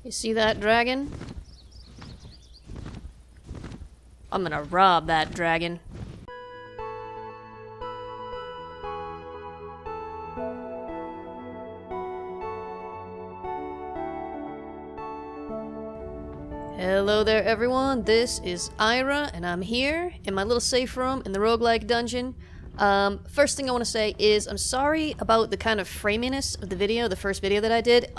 You see that dragon? I'm gonna rob that dragon. Hello there everyone, this is Ira, and I'm here in my little safe room in the Roguelike Dungeon. First thing I want to say is I'm sorry about the kind of framiness of the video, the first video that I did.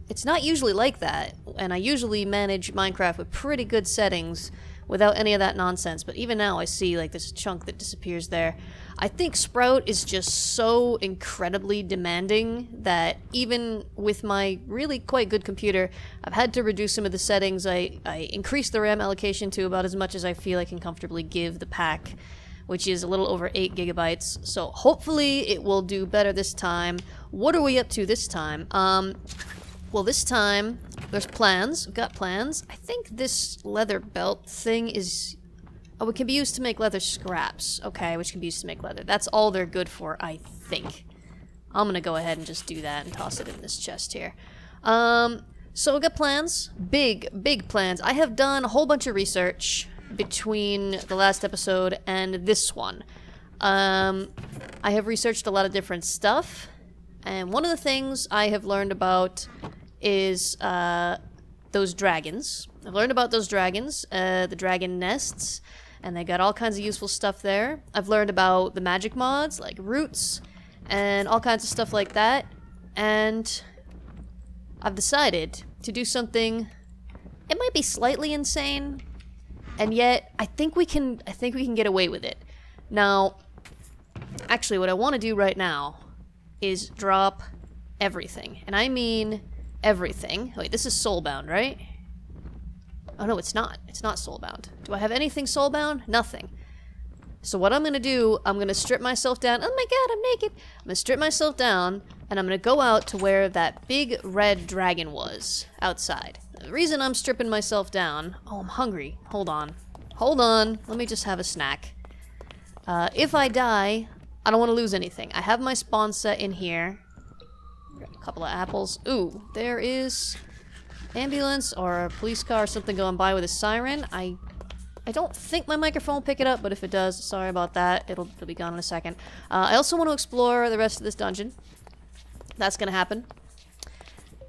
It's not usually like that, and I usually manage Minecraft with pretty good settings without any of that nonsense, but even now I see like this chunk that disappears there. I think Sprout is just so incredibly demanding that even with my really quite good computer, I've had to reduce some of the settings. I increased the RAM allocation to about as much as I feel I can comfortably give the pack, which is a little over 8 gigabytes. So hopefully it will do better this time. What are we up to this time? Well, this time there's plans. We've got plans. I think this leather belt thing is... oh, it can be used to make leather scraps. Okay, which can be used to make leather. That's all they're good for, I think. I'm gonna go ahead and just do that and toss it in this chest here. So we've got plans. Big plans. I have done a whole bunch of research between the last episode and this one. I have researched a lot of different stuff, and one of the things I have learned about is those dragons. I've learned about those dragons, the dragon nests, and they got all kinds of useful stuff there. I've learned about the magic mods, like roots, and all kinds of stuff like that, and I've decided to do something, it might be slightly insane, and yet I think we can get away with it. Now, actually what I want to do right now is drop everything, and I mean everything. Wait, this is soulbound, right? Oh no, it's not. It's not soulbound. Do I have anything soulbound? Nothing. So what I'm gonna do, I'm gonna strip myself down. Oh my god, I'm naked! I'm gonna strip myself down, and I'm gonna go out to where that big red dragon was, outside. The reason I'm stripping myself down... oh, I'm hungry. Hold on. Hold on. Let me just have a snack. If I die, I don't want to lose anything. I have my spawn set in here. Got a couple of apples. Ooh, there is ambulance or a police car or something going by with a siren. I don't think my microphone will pick it up, but if it does, sorry about that. It'll be gone in a second. I also want to explore the rest of this dungeon. That's gonna happen.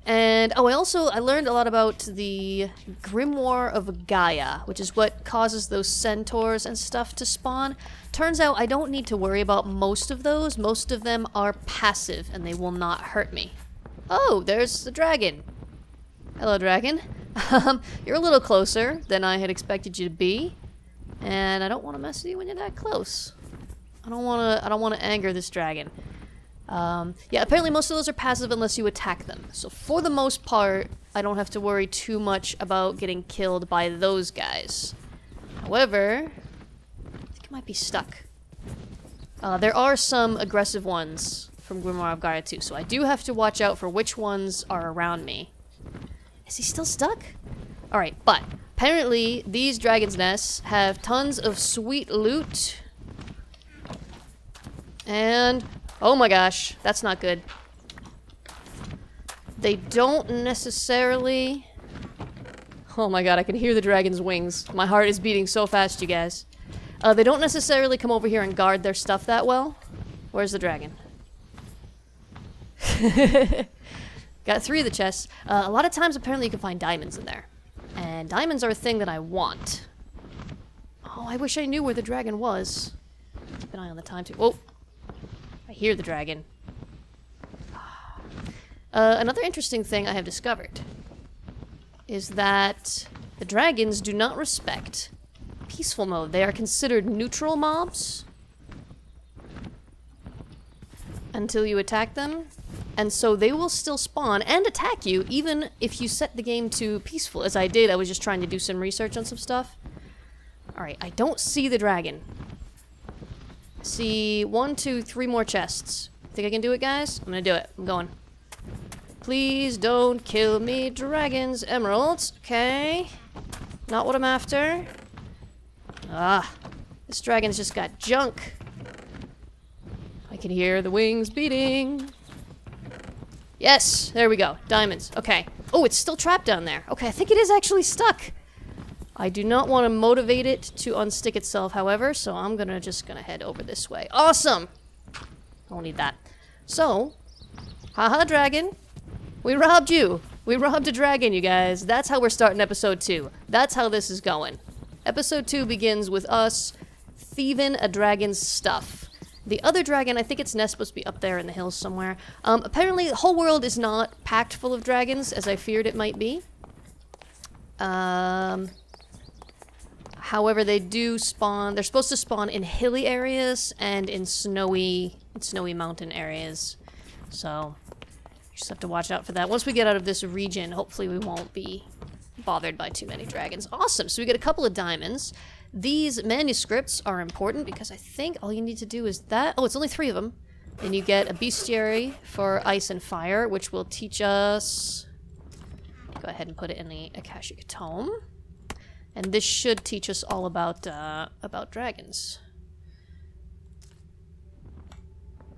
And, oh, I learned a lot about the Grimoire of Gaia, which is what causes those centaurs and stuff to spawn. Turns out I don't need to worry about most of those. Most of them are passive, and they will not hurt me. Oh, there's the dragon. Hello, dragon. You're a little closer than I had expected you to be, and I don't want to mess with you when you're that close. I don't want to anger this dragon. Yeah, apparently most of those are passive unless you attack them. So for the most part, I don't have to worry too much about getting killed by those guys. However, I think I might be stuck. There are some aggressive ones from Grimoire of Gaia too, so I do have to watch out for which ones are around me. Is he still stuck? Alright, but apparently these dragon's nests have tons of sweet loot. And... oh my gosh, that's not good. They don't necessarily... oh my god, I can hear the dragon's wings. My heart is beating so fast, you guys. They don't necessarily come over here and guard their stuff that well. Where's the dragon? Got 3 of the chests. A lot of times, apparently, you can find diamonds in there. And diamonds are a thing that I want. Oh, I wish I knew where the dragon was. Keep an eye on the time, too. Whoa. I hear the dragon. Another interesting thing I have discovered is that the dragons do not respect peaceful mode. They are considered neutral mobs until you attack them, and so they will still spawn and attack you even if you set the game to peaceful, as I did. I was just trying to do some research on some stuff. Alright, I don't see the dragon. See 1, 2, 3 more chests. Think I can do it, guys? I'm gonna do it. I'm going. Please don't kill me, dragons. Emeralds. Okay. Not what I'm after. Ah. This dragon's just got junk. I can hear the wings beating. Yes! There we go. Diamonds. Okay. Oh, it's still trapped down there. Okay, I think it is actually stuck. I do not want to motivate it to unstick itself, however, so I'm just gonna head over this way. Awesome! I don't need that. So, haha, dragon. We robbed you. We robbed a dragon, you guys. That's how we're starting episode 2. That's how this is going. Episode 2 begins with us thieving a dragon's stuff. The other dragon, I think its nest supposed to be up there in the hills somewhere. Apparently, the whole world is not packed full of dragons, as I feared it might be. However, they do spawn. They're supposed to spawn in hilly areas and in snowy mountain areas. So, you just have to watch out for that. Once we get out of this region, hopefully we won't be bothered by too many dragons. Awesome! So we get a couple of diamonds. These manuscripts are important because I think all you need to do is that. Oh, it's only 3 of them. And you get a bestiary for ice and fire, which will teach us. Go ahead and put it in the Akashic Tome. And this should teach us all about dragons.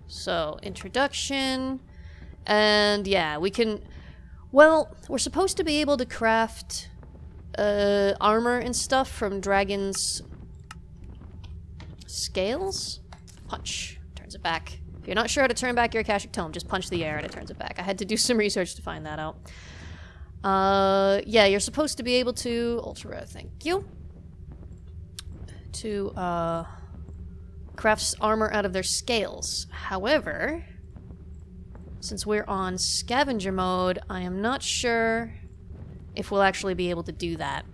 So, introduction. And yeah, we can. Well, we're supposed to be able to craft armor and stuff from dragons' scales? Punch. Turns it back. If you're not sure how to turn back your Akashic Tome, just punch the air and it turns it back. I had to do some research to find that out. Yeah, you're supposed to be able to... Ultra rare, thank you. To, craft armor out of their scales. However, since we're on scavenger mode, I am not sure if we'll actually be able to do that.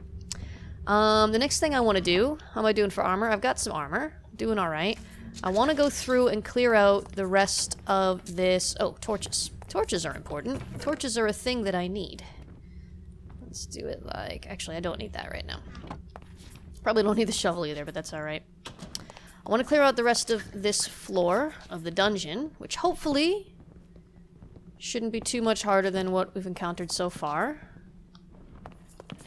The next thing I want to do... How am I doing for armor? I've got some armor. Doing alright. I want to go through and clear out the rest of this... Oh, torches. Torches are important. Torches are a thing that I need. Let's do it like... Actually, I don't need that right now. Probably don't need the shovel either, but that's alright. I want to clear out the rest of this floor of the dungeon, which hopefully shouldn't be too much harder than what we've encountered so far.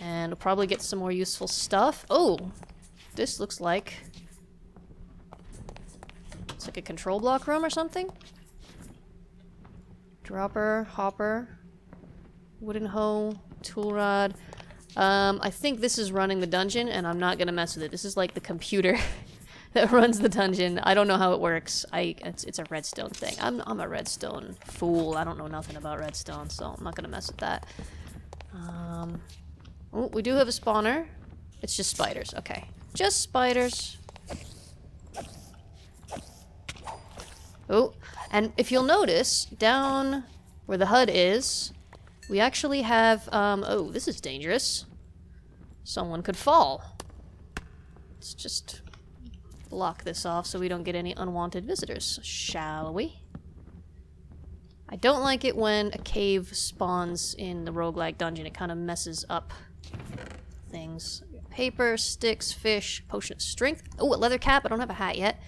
And we'll probably get some more useful stuff. Oh! This looks like... It's like a control block room or something? Dropper, hopper, wooden hoe, tool rod. I think this is running the dungeon, and I'm not gonna mess with it. This is like the computer that runs the dungeon. I don't know how it works. It's a redstone thing. I'm a redstone fool. I don't know nothing about redstone, so I'm not gonna mess with that. Oh, we do have a spawner. It's just spiders. Okay, just spiders. Oh, and if you'll notice, down where the HUD is, we actually have, oh, this is dangerous. Someone could fall. Let's just block this off so we don't get any unwanted visitors, shall we? I don't like it when a cave spawns in the roguelike dungeon. It kind of messes up things. Paper, sticks, fish, potion of strength. Oh, a leather cap. I don't have a hat yet.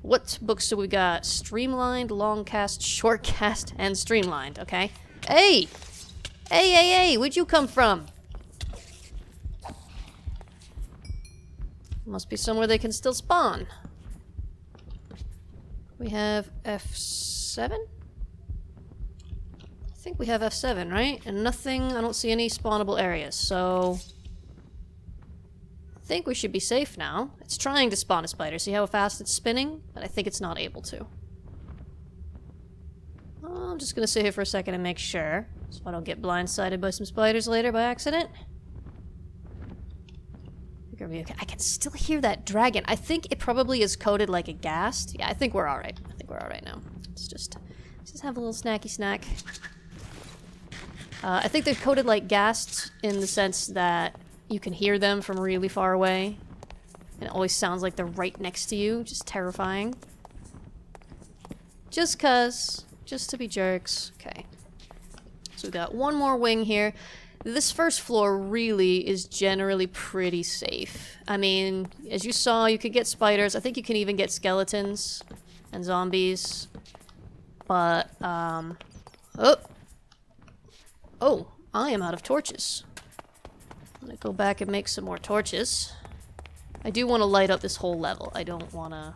What books do we got? Streamlined, long cast, short cast, and streamlined. Okay. Hey! Hey, where'd you come from? Must be somewhere they can still spawn. We have F7? I think we have F7, right? And nothing, I don't see any spawnable areas, so... I think we should be safe now. It's trying to spawn a spider. See how fast it's spinning? But I think it's not able to. I'm just gonna sit here for a second and make sure, so I don't get blindsided by some spiders later by accident. We're gonna be okay. I can still hear that dragon. I think it probably is coded like a ghast. Yeah, I think we're alright. I think we're alright now. Let's just have a little snacky snack. I think they're coded like ghasts in the sense that you can hear them from really far away. And it always sounds like they're right next to you. Just terrifying. Just cuz. Just to be jerks. Okay. So we got one more wing here. This first floor really is generally pretty safe. I mean, as you saw, you could get spiders. I think you can even get skeletons and zombies. But, Oh, I am out of torches. I'm gonna go back and make some more torches. I do want to light up this whole level. I don't want to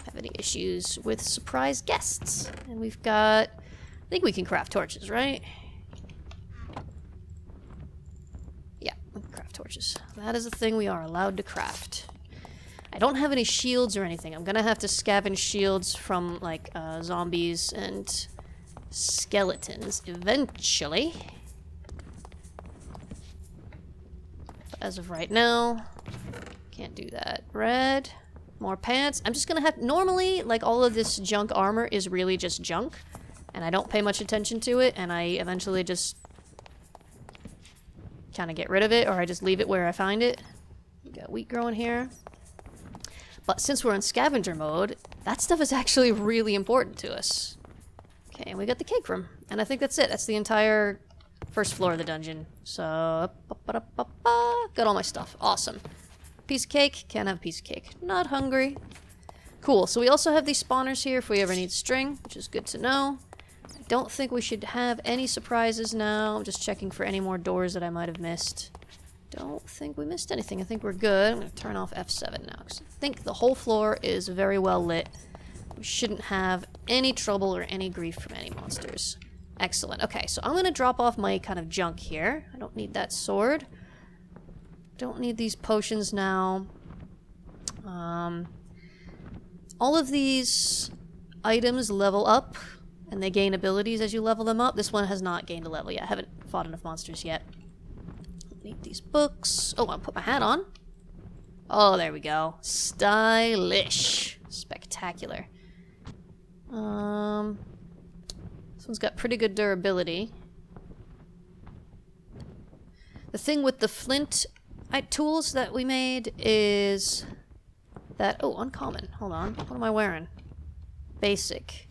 have any issues with surprise guests. And we've got... I think we can craft torches, right? torches. That is a thing we are allowed to craft. I don't have any shields or anything. I'm gonna have to scavenge shields from, like, zombies and skeletons eventually. But as of right now, can't do that. Red, more pants. I'm just gonna have... Normally, like, all of this junk armor is really just junk, and I don't pay much attention to it, and I eventually just kind of get rid of it, or I just leave it where I find it. We got wheat growing here. But since we're in scavenger mode, that stuff is actually really important to us. Okay, and we got the cake room. And I think that's it. That's the entire first floor of the dungeon. So, got all my stuff. Awesome. Piece of cake. Can't have a piece of cake. Not hungry. Cool. So we also have these spawners here if we ever need string, which is good to know. I don't think we should have any surprises now. I'm just checking for any more doors that I might have missed. Don't think we missed anything. I think we're good. I'm going to turn off F7 now, because I think the whole floor is very well lit. We shouldn't have any trouble or any grief from any monsters. Excellent. Okay, so I'm going to drop off my kind of junk here. I don't need that sword. Don't need these potions now. All of these items level up, and they gain abilities as you level them up. This one has not gained a level yet. I haven't fought enough monsters yet. Need these books. Oh, I'll put my hat on. Oh, there we go. Stylish. Spectacular. This one's got pretty good durability. The thing with the flint tools that we made is that... Oh, uncommon. Hold on. What am I wearing? Basic.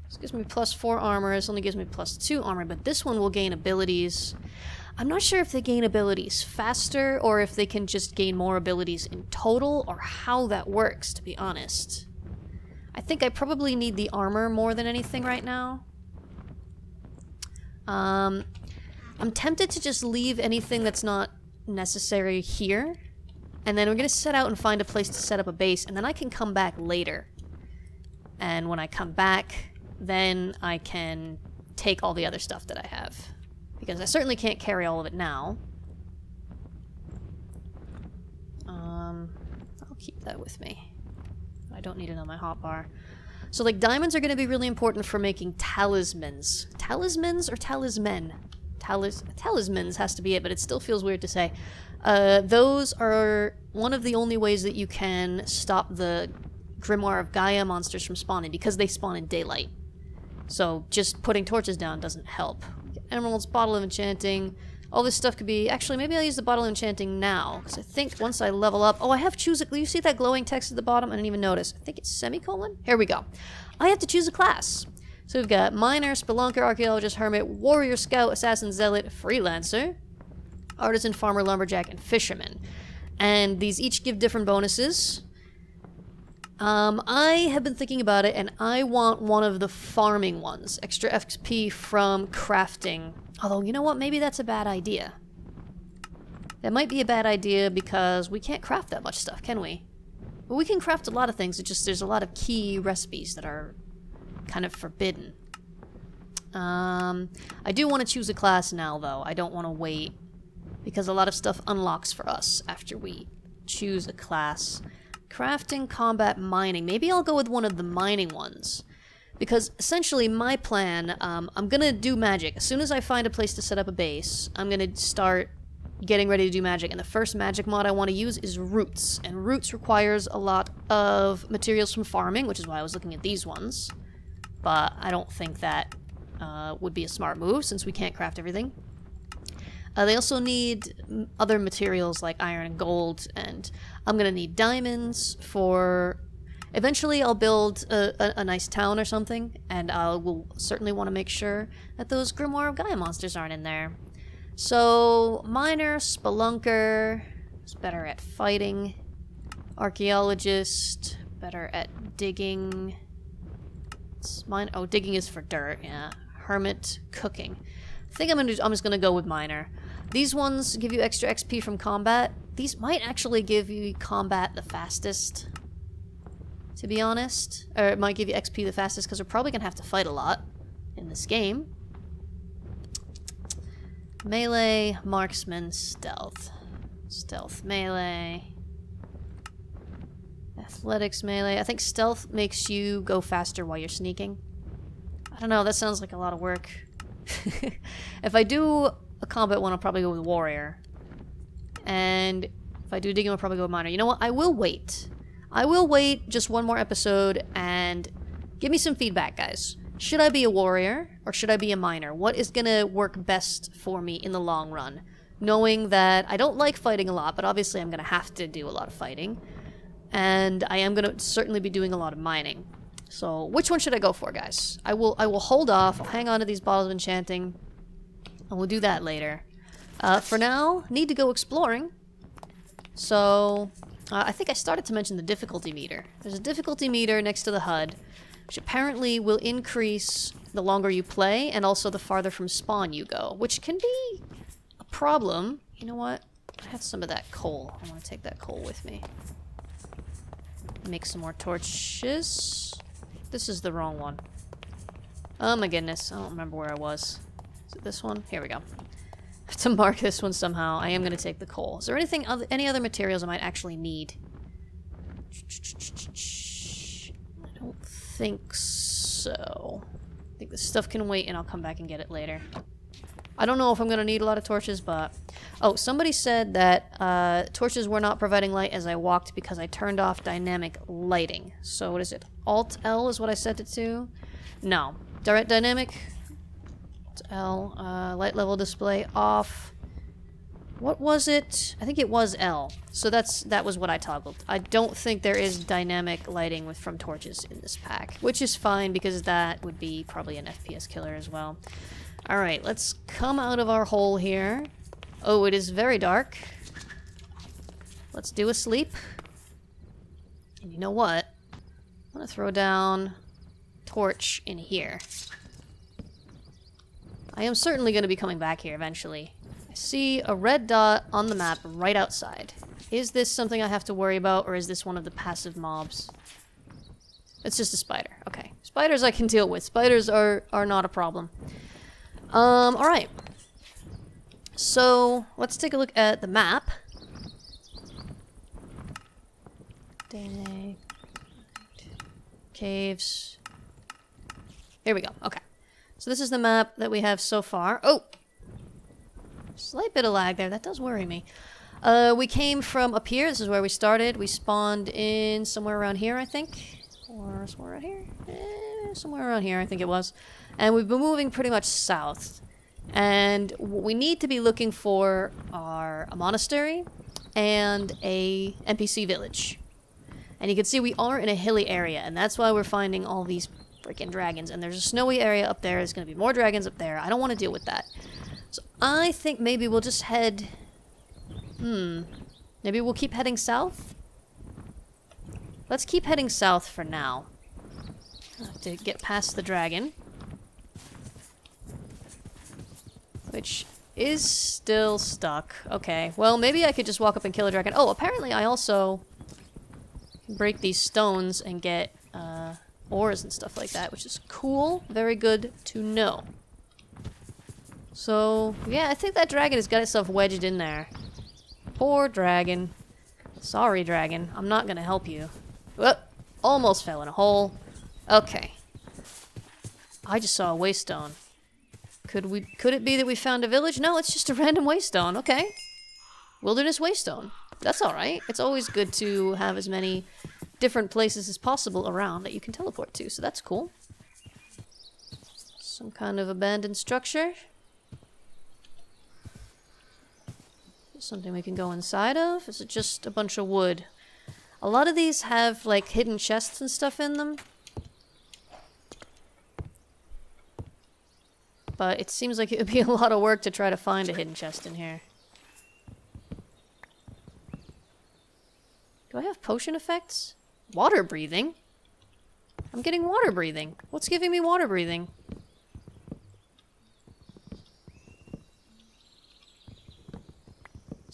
This gives me +4 armor. This only gives me +2 armor, but this one will gain abilities... I'm not sure if they gain abilities faster or if they can just gain more abilities in total or how that works, to be honest. I think I probably need the armor more than anything right now. I'm tempted to just leave anything that's not necessary here. And then we're going to set out and find a place to set up a base, and then I can come back later. And when I come back, then I can take all the other stuff that I have. Because I certainly can't carry all of it now. I'll keep that with me. I don't need it on my hotbar. So, like, diamonds are going to be really important for making talismans. Talismans or talismen? Talismans has to be it, but it still feels weird to say. Those are one of the only ways that you can stop the Grimoire of Gaia monsters from spawning, because they spawn in daylight. So, just putting torches down doesn't help. Emeralds, bottle of enchanting, all this stuff could be... Actually, maybe I'll use the bottle of enchanting now, because I think once I level up... Oh, I have choose a... You see that glowing text at the bottom? I didn't even notice. I think it's semicolon? Here we go. I have to choose a class. So we've got Miner, Spelunker, Archaeologist, Hermit, Warrior, Scout, Assassin, Zealot, Freelancer, Artisan, Farmer, Lumberjack, and Fisherman. And these each give different bonuses. I have been thinking about it, and I want one of the farming ones. Extra XP from crafting. Although, you know what? Maybe that's a bad idea. That might be a bad idea because we can't craft that much stuff, can we? Well, we can craft a lot of things. It's just there's a lot of key recipes that are kind of forbidden. I do want to choose a class now, though. I don't want to wait because a lot of stuff unlocks for us after we choose a class. Crafting, combat, mining. Maybe I'll go with one of the mining ones. Because essentially my plan, I'm gonna do magic. As soon as I find a place to set up a base, I'm gonna start getting ready to do magic. And the first magic mod I want to use is roots. And roots requires a lot of materials from farming, which is why I was looking at these ones. But I don't think that would be a smart move since we can't craft everything. They also need other materials like iron and gold, and I'm gonna need diamonds for... Eventually I'll build a nice town or something, and I will certainly want to make sure that those Grimoire of Gaia monsters aren't in there. So, Miner, Spelunker is better at fighting. Archaeologist, better at digging. Oh, digging is for dirt, yeah. Hermit, cooking. I think I'm just gonna go with Miner. These ones give you extra XP from combat. These might actually give you combat the fastest, to be honest. Or it might give you XP the fastest because we're probably gonna have to fight a lot in this game. Melee, marksman, stealth. Stealth melee. Athletics melee. I think stealth makes you go faster while you're sneaking. I don't know, that sounds like a lot of work. If I do a combat one, I'll probably go with warrior. And if I do digging, I'll probably go with miner. You know what? I will wait. I will wait just one more episode and give me some feedback, guys. Should I be a warrior or should I be a miner? What is gonna work best for me in the long run? Knowing that I don't like fighting a lot, but obviously I'm gonna have to do a lot of fighting. And I am gonna certainly be doing a lot of mining. So which one should I go for, guys? I will hold off. I'll hang on to these bottles of enchanting. And we'll do that later. For now, need to go exploring. So I think I started to mention the difficulty meter. There's a difficulty meter next to the HUD, which apparently will increase the longer you play and also the farther from spawn you go, which can be a problem. You know what? I have some of that coal. I want to take that coal with me. Make some more torches. This is the wrong one. Oh my goodness, I don't remember where I was. Is it this one? Here we go. I have to mark this one somehow. I am going to take the coal. Is there any other materials I might actually need? I don't think so. I think this stuff can wait and I'll come back and get it later. I don't know if I'm going to need a lot of torches, but... Oh, somebody said that torches were not providing light as I walked because I turned off dynamic lighting. So what is it? Alt-L is what I set it to? No. Direct dynamic? Alt-L. Light level display off. What was it? I think it was L. So that was what I toggled. I don't think there is dynamic lighting from torches in this pack. Which is fine because that would be probably an FPS killer as well. Alright, let's come out of our hole here. Oh, it is very dark. Let's do a sleep. And you know what? I'm gonna throw down torch in here. I am certainly gonna be coming back here eventually. I see a red dot on the map right outside. Is this something I have to worry about, or is this one of the passive mobs? It's just a spider. Okay. Spiders I can deal with. Spiders are not a problem. Alright. So, let's take a look at the map. Caves. Here we go. Okay. So this is the map that we have so far. Oh! Slight bit of lag there. That does worry me. We came from up here. This is where we started. We spawned in somewhere around here, I think. Or somewhere around here? Somewhere around here, I think it was. And we've been moving pretty much south. And what we need to be looking for are a monastery and a NPC village. And you can see we are in a hilly area, and that's why we're finding all these freaking dragons. And there's a snowy area up there. There's going to be more dragons up there. I don't want to deal with that. So I think maybe we'll just head... Maybe we'll keep heading south? Let's keep heading south for now. I have to get past the dragon. Which is still stuck. Okay, well, maybe I could just walk up and kill a dragon. Oh, apparently I also can break these stones and get ores and stuff like that, which is cool. Very good to know. So, yeah, I think that dragon has got itself wedged in there. Poor dragon. Sorry, dragon. I'm not gonna help you. Whoop! Almost fell in a hole. Okay. I just saw a waystone. Could it be that we found a village? No, it's just a random waystone. Okay. Wilderness waystone. That's alright. It's always good to have as many different places as possible around that you can teleport to, so that's cool. Some kind of abandoned structure. Something we can go inside of? Is it just a bunch of wood? A lot of these have, like, hidden chests and stuff in them. But it seems like it would be a lot of work to try to find a hidden chest in here. Do I have potion effects? Water breathing? I'm getting water breathing. What's giving me water breathing?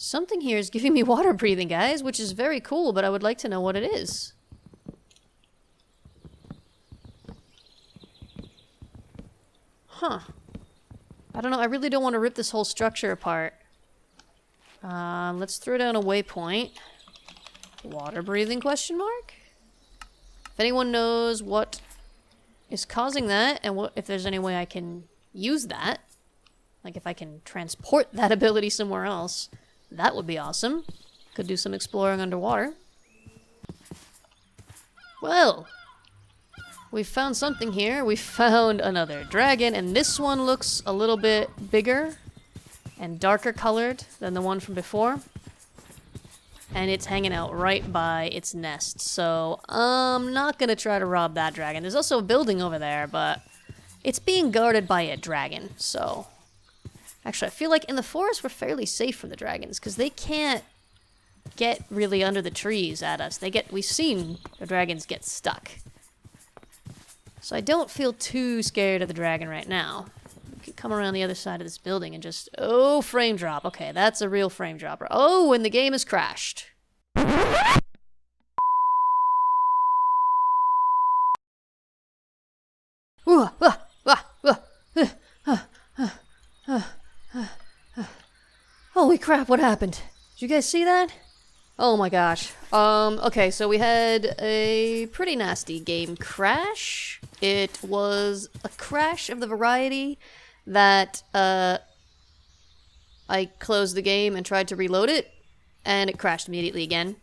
Something here is giving me water breathing, guys, which is very cool, but I would like to know what it is. Huh. I don't know, I really don't want to rip this whole structure apart. Let's throw down a waypoint. Water breathing question mark? If anyone knows what is causing that, and what if there's any way I can use that, like if I can transport that ability somewhere else, that would be awesome. Could do some exploring underwater. Well, we found something here. We found another dragon, and this one looks a little bit bigger and darker colored than the one from before. And it's hanging out right by its nest, so I'm not gonna try to rob that dragon. There's also a building over there, but it's being guarded by a dragon, so... Actually, I feel like in the forest we're fairly safe from the dragons, because they can't get really under the trees at us. We've seen the dragons get stuck. So I don't feel too scared of the dragon right now. We can come around the other side of this building and just... Oh, frame drop. Okay, that's a real frame dropper. Oh, and the game has crashed. Holy crap, what happened? Did you guys see that? Oh my gosh. Okay, so we had a pretty nasty game crash. It was a crash of the variety that, I closed the game and tried to reload it, and it crashed immediately again.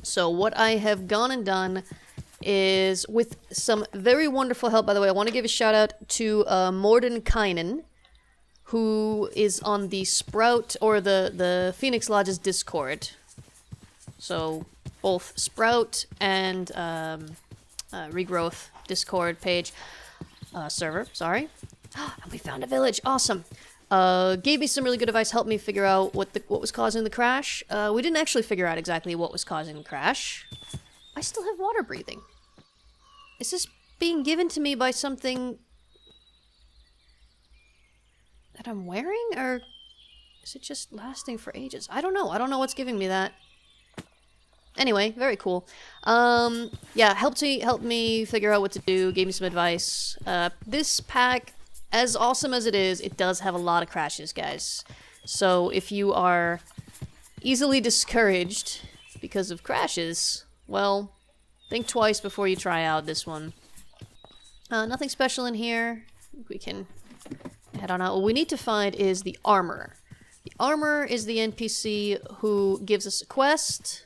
So what I have gone and done is, with some very wonderful help, by the way, I want to give a shout out to Mordenkainen, who is on the Sprout, or the Phoenix Lodge's Discord. So, both Sprout and Regrowth Discord page, server, sorry. And we found a village, awesome. Gave me some really good advice, helped me figure out what was causing the crash. We didn't actually figure out exactly what was causing the crash. I still have water breathing. Is this being given to me by something that I'm wearing, or is it just lasting for ages? I don't know. I don't know what's giving me that. Anyway, very cool. Yeah, helped me figure out what to do, gave me some advice. This pack, as awesome as it is, it does have a lot of crashes, guys. So if you are easily discouraged because of crashes, well, think twice before you try out this one. Nothing special in here. We can head on out. What we need to find is the Armourer. The Armourer is the NPC who gives us a quest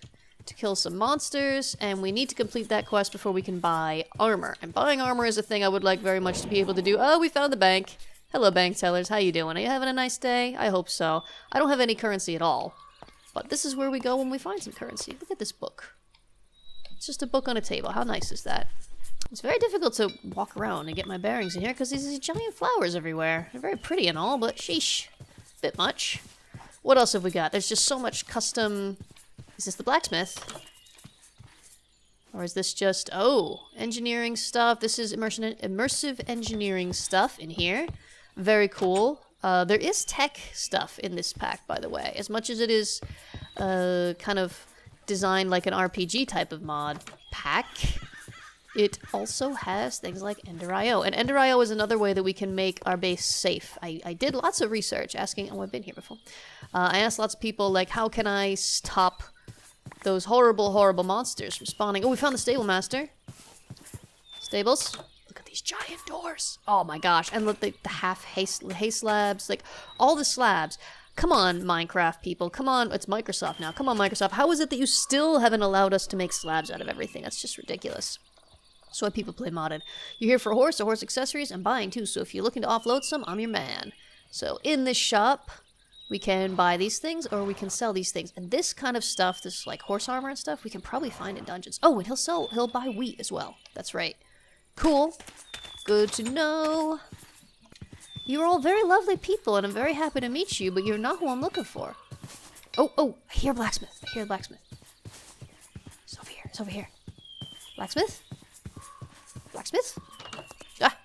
to kill some monsters, and we need to complete that quest before we can buy armor. And buying armor is a thing I would like very much to be able to do. Oh, we found the bank. Hello, bank tellers. How you doing? Are you having a nice day? I hope so. I don't have any currency at all, but this is where we go when we find some currency. Look at this book. It's just a book on a table. How nice is that? It's very difficult to walk around and get my bearings in here because there's these giant flowers everywhere. They're very pretty and all, but sheesh. Bit much. What else have we got? There's just so much custom... Is this the blacksmith? Or is this just... Oh, engineering stuff. This is immersive engineering stuff in here. Very cool. There is tech stuff in this pack, by the way. As much as it is kind of designed like an RPG type of mod pack, it also has things like Ender.io. And Ender.io is another way that we can make our base safe. I did lots of research asking... Oh, I've been here before. I asked lots of people, like, how can I stop those horrible, horrible monsters from spawning? Oh, we found the Stablemaster. Stables. Look at these giant doors. Oh my gosh. And look, the half hay slabs. Like, all the slabs. Come on, Minecraft people. Come on. It's Microsoft now. Come on, Microsoft. How is it that you still haven't allowed us to make slabs out of everything? That's just ridiculous. That's why people play modded. You're here for a horse or horse accessories. I'm buying too, so if you're looking to offload some, I'm your man. So in this shop, we can buy these things or we can sell these things. And this kind of stuff, this like horse armor and stuff, we can probably find in dungeons. Oh, and he'll buy wheat as well. That's right. Cool. Good to know. You're all very lovely people and I'm very happy to meet you, but you're not who I'm looking for. Oh, I hear blacksmith. I hear blacksmith. It's over here. It's over here. Blacksmith? Blacksmith? Ah,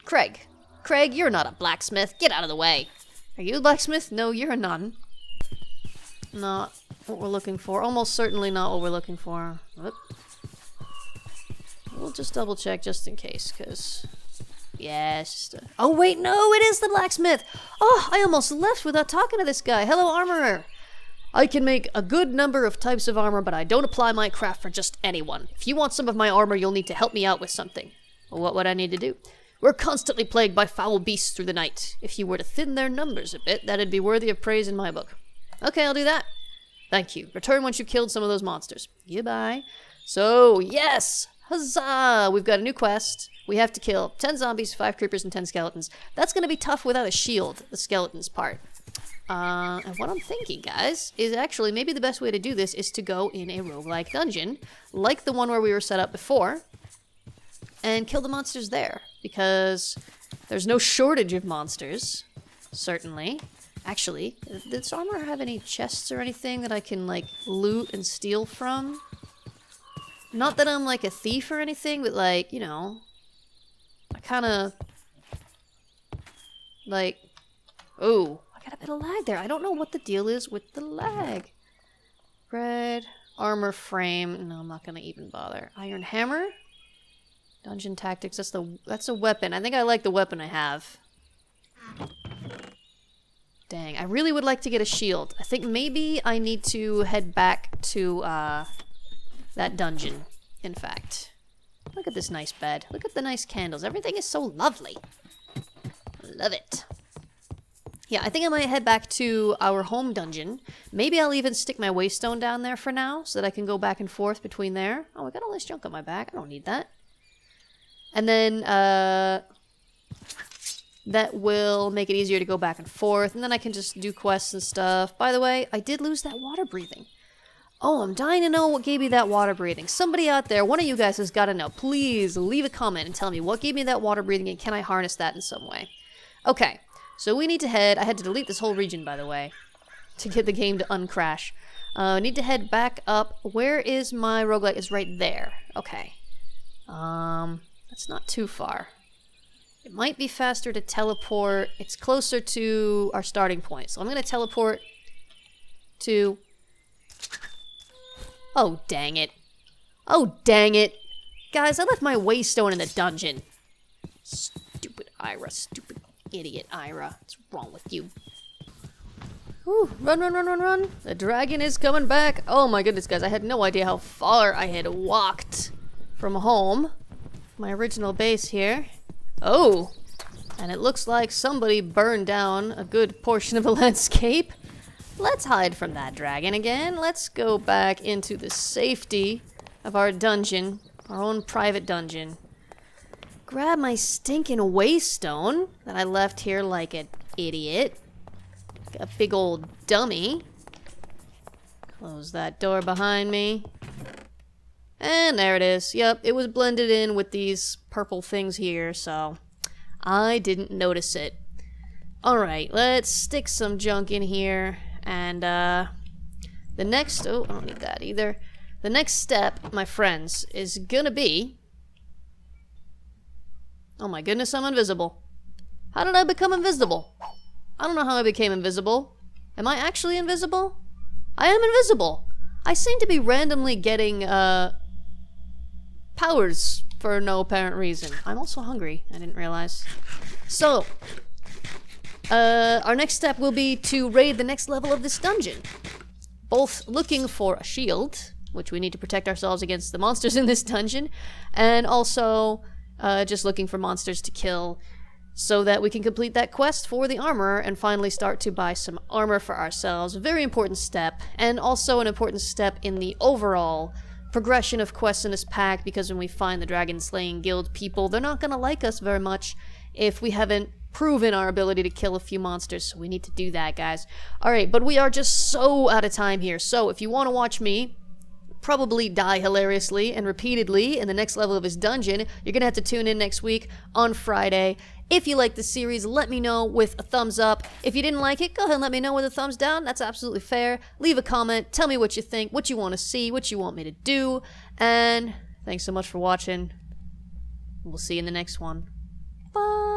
Craig. Craig, you're not a blacksmith. Get out of the way. Are you a blacksmith? No, you're a nun. Not what we're looking for. Almost certainly not what we're looking for. Whoop. We'll just double check just in case, because... Yes. Oh, wait, no, it is the blacksmith! Oh, I almost left without talking to this guy. Hello, Armourer! I can make a good number of types of armor, but I don't apply my craft for just anyone. If you want some of my armor, you'll need to help me out with something. Well, what would I need to do? We're constantly plagued by foul beasts through the night. If you were to thin their numbers a bit, that'd be worthy of praise in my book. Okay, I'll do that. Thank you. Return once you've killed some of those monsters. Goodbye. So, yes! Huzzah! We've got a new quest. We have to kill 10 zombies, 5 creepers, and 10 skeletons. That's gonna be tough without a shield, the skeletons part. And what I'm thinking, guys, is actually maybe the best way to do this is to go in a roguelike dungeon, like the one where we were set up before, and kill the monsters there, because there's no shortage of monsters, certainly. Actually, does this armor have any chests or anything that I can, like, loot and steal from? Not that I'm, like, a thief or anything, but, like, you know, I kinda, like, oh, I got a bit of lag there. I don't know what the deal is with the lag. Red, armor frame, no, I'm not gonna even bother. Iron hammer? Dungeon tactics, that's a weapon. I think I like the weapon I have. Dang, I really would like to get a shield. I think maybe I need to head back to, that dungeon, in fact. Look at this nice bed. Look at the nice candles. Everything is so lovely. Love it. Yeah, I think I might head back to our home dungeon. Maybe I'll even stick my waystone down there for now, so that I can go back and forth between there. Oh, I got all this junk on my back. I don't need that. And then, that will make it easier to go back and forth, and then I can just do quests and stuff. By the way, I did lose that water breathing. Oh, I'm dying to know what gave me that water breathing. Somebody out there, one of you guys has got to know. Please leave a comment and tell me what gave me that water breathing, and can I harness that in some way? Okay, so we need to head... I had to delete this whole region, by the way, to get the game to uncrash. I need to head back up. Where is my roguelike? It's right there. Okay. That's not too far. It might be faster to teleport. It's closer to our starting point. So I'm going to teleport to... Oh, dang it. Oh, dang it. Guys, I left my waystone in the dungeon. Stupid Ira. Stupid idiot Ira. What's wrong with you? Ooh, run, run, run, run, run. The dragon is coming back. Oh my goodness, guys. I had no idea how far I had walked from home. My original base here. Oh, and it looks like somebody burned down a good portion of the landscape. Let's hide from that dragon again. Let's go back into the safety of our dungeon, our own private dungeon. Grab my stinking waystone that I left here like an idiot. A big old dummy. Close that door behind me. And there it is. Yep, it was blended in with these purple things here, so I didn't notice it. Alright, let's stick some junk in here. And, the next... Oh, I don't need that either. The next step, my friends, is gonna be... Oh my goodness, I'm invisible. How did I become invisible? I don't know how I became invisible. Am I actually invisible? I am invisible. I seem to be randomly getting, powers for no apparent reason. I'm also hungry. I didn't realize. So, our next step will be to raid the next level of this dungeon. Both looking for a shield, which we need to protect ourselves against the monsters in this dungeon, and also just looking for monsters to kill so that we can complete that quest for the armor and finally start to buy some armor for ourselves. A very important step, and also an important step in the overall progression of quests in this pack, because when we find the Dragon Slaying Guild people, they're not gonna like us very much if we haven't proven our ability to kill a few monsters, so we need to do that, guys. Alright, but we are just so out of time here, so if you want to watch me probably die hilariously and repeatedly in the next level of this dungeon, you're gonna have to tune in next week on Friday. If you like the series, let me know with a thumbs up. If you didn't like it, go ahead and let me know with a thumbs down. That's absolutely fair. Leave a comment. Tell me what you think, what you want to see, what you want me to do. And thanks so much for watching. We'll see you in the next one. Bye.